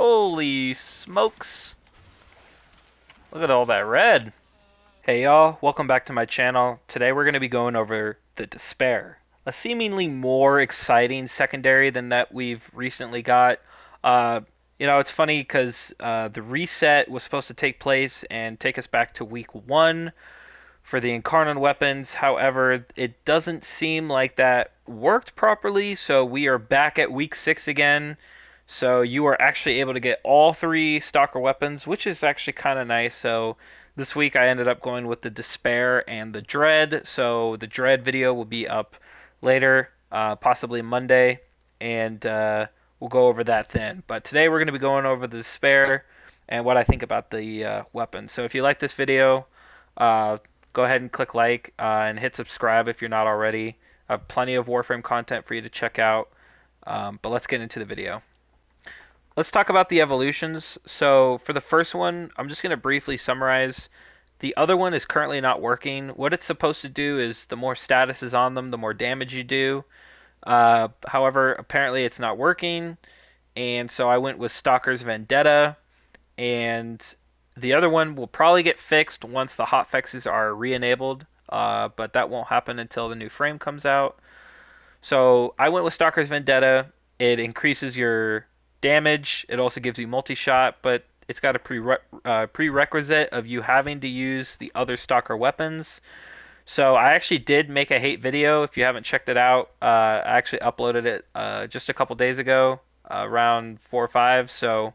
Holy smokes. Look at all that red. Hey y'all, welcome back to my channel. Today we're going to be going over the Despair, a seemingly more exciting secondary than that we've recently got. Uh, it's funny because the reset was supposed to take place and take us back to week 1 for the Incarnon weapons. However, it doesn't seem like that worked properly, so we are back at week 6 again. So you are actually able to get all 3 Stalker weapons, which is actually kind of nice. So this week I ended up going with the Despair and the Dread. So the Dread video will be up later, possibly Monday, and we'll go over that then. But today we're going to be going over the Despair and what I think about the weapons. So if you like this video, uh, go ahead and click like and hit subscribe if you're not already. Plenty of Warframe content for you to check out. But let's get into the video. Let's talk about the evolutions. So for the first one, I'm just going to briefly summarize. The other one is currently not working. What it's supposed to do is the more status is on them, the more damage you do. However, apparently it's not working, and so I went with Stalker's Vendetta, and the other one will probably get fixed once the hotfixes are re-enabled, but that won't happen until the new frame comes out. So I went with Stalker's Vendetta. It increases your damage. It also gives you multi-shot, but it's got a prerequisite of you having to use the other Stalker weapons. So I actually did make a hate video. If you haven't checked it out, I actually uploaded it just a couple days ago, around 4 or 5. So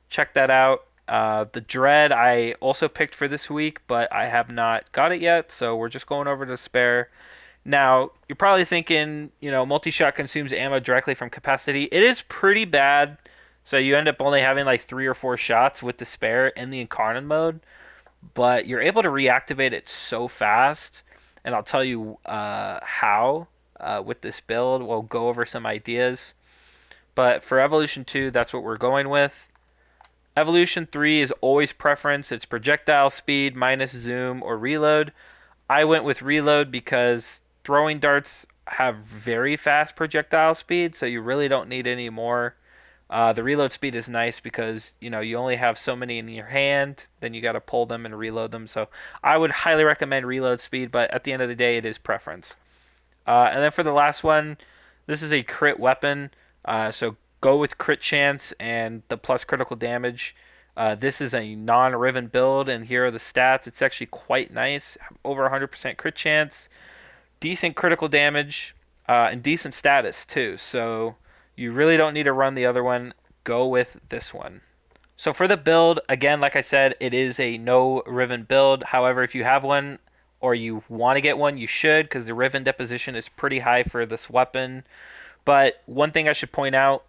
check that out. The Dread I also picked for this week, but I have not got it yet. So we're just going over to Spare. Now, you're probably thinking, multi-shot consumes ammo directly from capacity. It is pretty bad. So you end up only having like 3 or 4 shots with the Spare in the Incarnon mode, but you're able to reactivate it so fast. And I'll tell you how with this build. We'll go over some ideas. But for Evolution 2, that's what we're going with. Evolution 3 is always preference. It's projectile speed minus zoom or reload. I went with reload because throwing darts have very fast projectile speed, so you really don't need any more. The reload speed is nice because you only have so many in your hand, then you got to pull them and reload them. So I would highly recommend reload speed, but at the end of the day, it is preference. And then for the last one, this is a crit weapon, so go with crit chance and the plus critical damage. This is a non-Riven build, and here are the stats. It's actually quite nice. Over 100% crit chance, decent critical damage, and decent status too. So you really don't need to run the other one. Go with this one. So for the build, again, like I said, it is a no Riven build. However, if you have one or you want to get one, you should, because the Riven deposition is pretty high for this weapon. But one thing I should point out,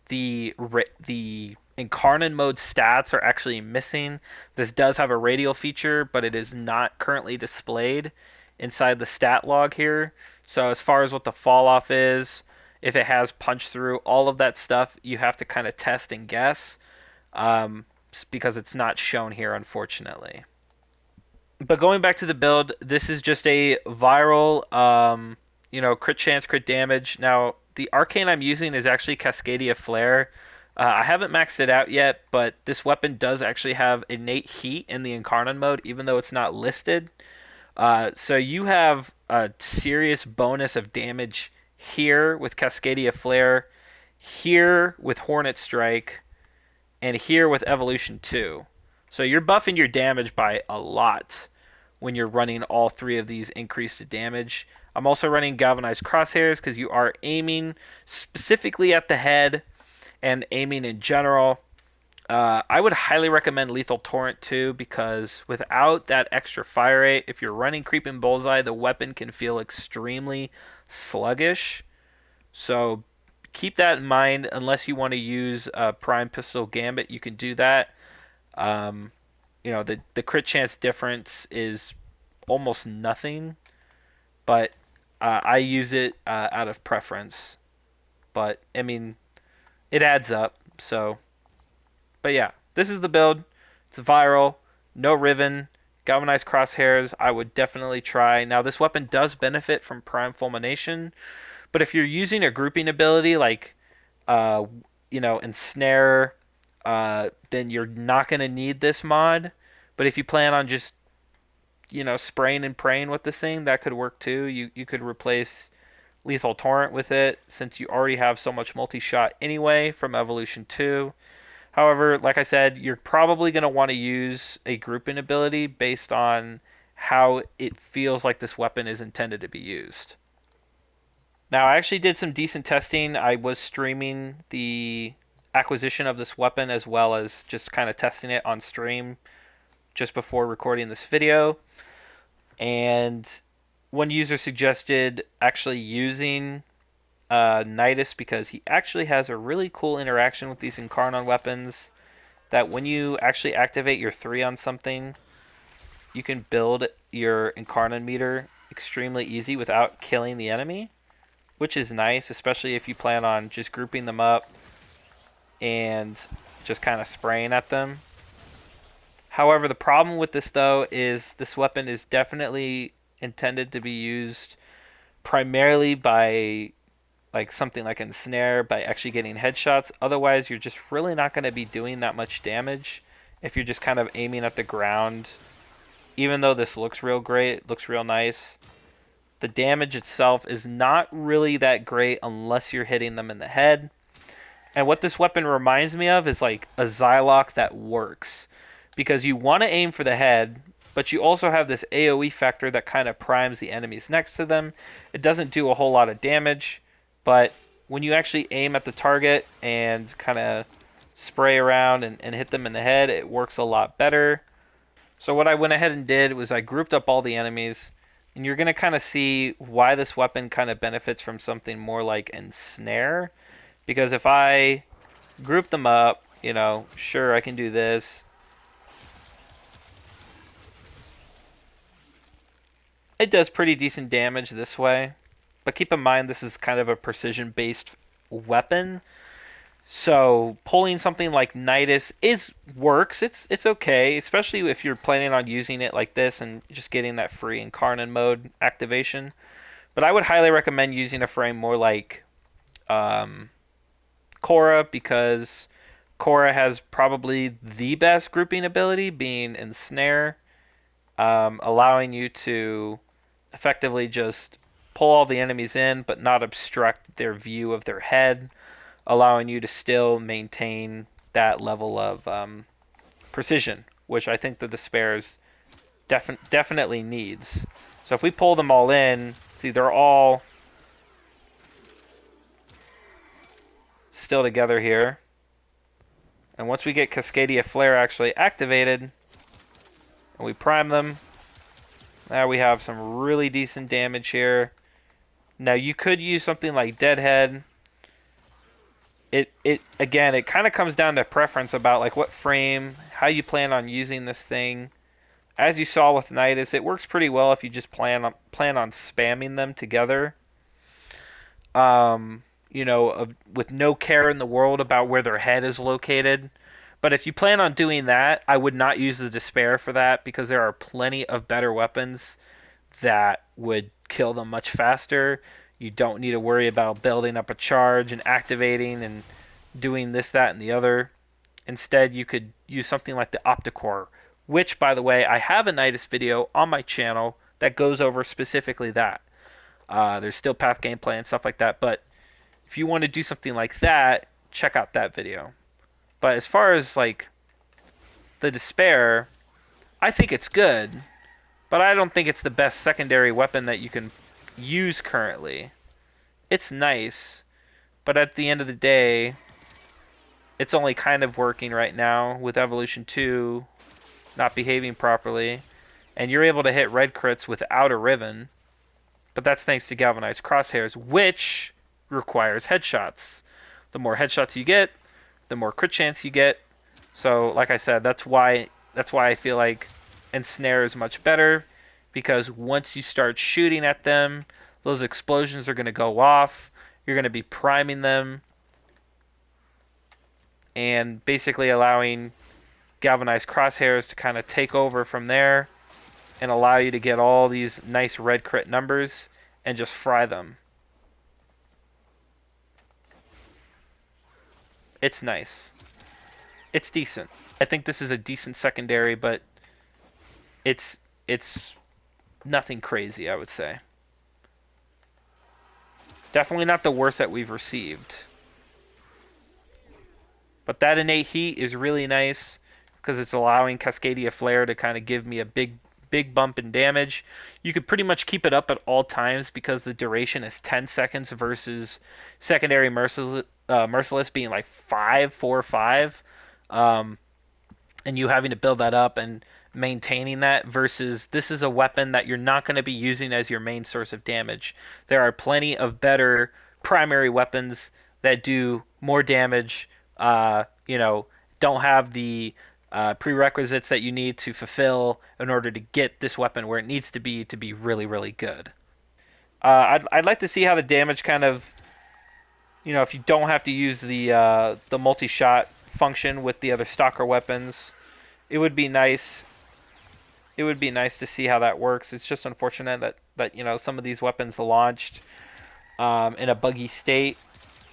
the Incarnon mode stats are actually missing. This does have a radial feature, but it is not currently displayed inside the stat log here. So as far as what the fall off is, if it has punch through, all of that stuff, you have to kind of test and guess, because it's not shown here, unfortunately. But going back to the build, this is just a viral, crit chance, crit damage. Now, the arcane I'm using is actually Cascadia Flare. I haven't maxed it out yet, but this weapon does actually have innate heat in the Incarnon mode, even though it's not listed. So you have a serious bonus of damage here with Cascadia Flare, here with Hornet Strike, and here with Evolution 2. So you're buffing your damage by a lot when you're running all 3 of these increased damage. I'm also running Galvanized Crosshairs because you are aiming specifically at the head and aiming in general. I would highly recommend Lethal Torrent too, because without that extra fire rate, if you're running Creeping Bullseye, the weapon can feel extremely sluggish. So keep that in mind. Unless you want to use Prime Pistol Gambit, you can do that. The crit chance difference is almost nothing, but I use it out of preference. But I mean, it adds up. So. But yeah, this is the build. It's viral, no Riven, galvanized crosshairs. I would definitely try. Now, this weapon does benefit from Prime Fulmination, but if you're using a grouping ability like, Ensnare then you're not going to need this mod. But if you plan on just, spraying and praying with this thing, that could work too. You could replace Lethal Torrent with it since you already have so much multi-shot anyway from Evolution 2. However, like I said, you're probably going to want to use a grouping ability based on how it feels like this weapon is intended to be used. Now, I actually did some decent testing. I was streaming the acquisition of this weapon as well as just kind of testing it on stream just before recording this video. And one user suggested actually using Nidus because he actually has a really cool interaction with these Incarnon weapons that when you actually activate your 3 on something, you can build your Incarnon meter extremely easy without killing the enemy, which is nice, especially if you plan on just grouping them up and just kind of spraying at them. However, the problem with this though is this weapon is definitely intended to be used primarily by like something like Ensnare, by actually getting headshots. Otherwise, you're just really not going to be doing that much damage if you're just kind of aiming at the ground. Even though this looks real great, looks real nice, the damage itself is not really that great unless you're hitting them in the head. And what this weapon reminds me of is like a Zylok that works. Because you want to aim for the head, but you also have this AoE factor that kind of primes the enemies next to them. It doesn't do a whole lot of damage, but when you actually aim at the target and kind of spray around and hit them in the head, it works a lot better. So what I went ahead and did was I grouped up all the enemies, and you're going to kind of see why this weapon kind of benefits from something more like Ensnare. Because if I group them up, sure, I can do this. It does pretty decent damage this way, but keep in mind this is kind of a precision-based weapon. So pulling something like Nidus works. It's okay, especially if you're planning on using it like this and just getting that free Incarnon mode activation. But I would highly recommend using a frame more like Korra, because Korra has probably the best grouping ability, being Ensnare, allowing you to effectively just pull all the enemies in but not obstruct their view of their head, allowing you to still maintain that level of precision, which I think the Despairs definitely needs. So if we pull them all in, see, they're all still together here. And once we get Cascadia Flare actually activated, and we prime them, now we have some really decent damage here. Now you could use something like Deadhead. Again, it kind of comes down to preference about like what frame, how you plan on using this thing. As you saw with Nidus, it works pretty well if you just plan on spamming them together. With no care in the world about where their head is located. But if you plan on doing that, I would not use the Despair for that, because there are plenty of better weapons that would kill them much faster. You don't need to worry about building up a charge and activating and doing this, that, and the other. Instead, you could use something like the Opticore, which, by the way, I have a Nidus video on my channel that goes over specifically that. There's still path gameplay and stuff like that, but if you want to do something like that, check out that video. But as far as like the Despair, I think it's good, but I don't think it's the best secondary weapon that you can use currently. It's nice, but at the end of the day, it's only kind of working right now with Evolution 2 not behaving properly, and you're able to hit red crits without a Riven, but that's thanks to Galvanized Crosshairs, which requires headshots. The more headshots you get, the more crit chance you get. So, like I said, that's why I feel like Ensnare is much better, because once you start shooting at them, those explosions are going to go off. You're going to be priming them and basically allowing Galvanized Crosshairs to kind of take over from there and allow you to get all these nice red crit numbers and just fry them. It's nice. it's decent. I think this is a decent secondary, but it's it's nothing crazy, I would say. Definitely not the worst that we've received. But that innate heat is really nice because it's allowing Cascadia Flare to kind of give me a big bump in damage. You could pretty much keep it up at all times because the duration is 10 seconds versus secondary Merciless being like 5, 4, 5. Um, and you having to build that up and maintaining that versus this is a weapon that you're not going to be using as your main source of damage. There are plenty of better primary weapons that do more damage, don't have the prerequisites that you need to fulfill in order to get this weapon where it needs to be really, really good. I'd like to see how the damage kind of, if you don't have to use the multi-shot function with the other stalker weapons, it would be nice. It would be nice to see how that works. It's just unfortunate that some of these weapons launched in a buggy state,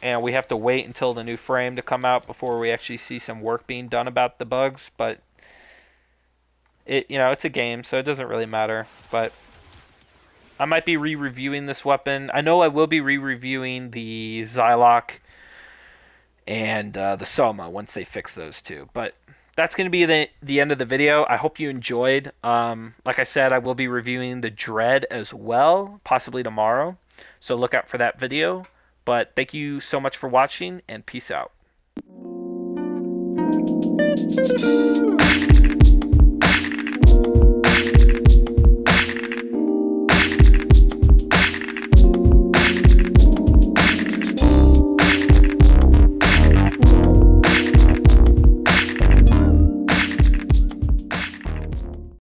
and we have to wait until the new frame to come out before we actually see some work being done about the bugs. But it's a game, so it doesn't really matter. But I might be re-reviewing this weapon. I know I will be re-reviewing the Zylok and the Soma once they fix those two. But that's going to be the end of the video. I hope you enjoyed. Like I said, I will be reviewing the Dread as well, possibly tomorrow. So look out for that video. But thank you so much for watching, and peace out.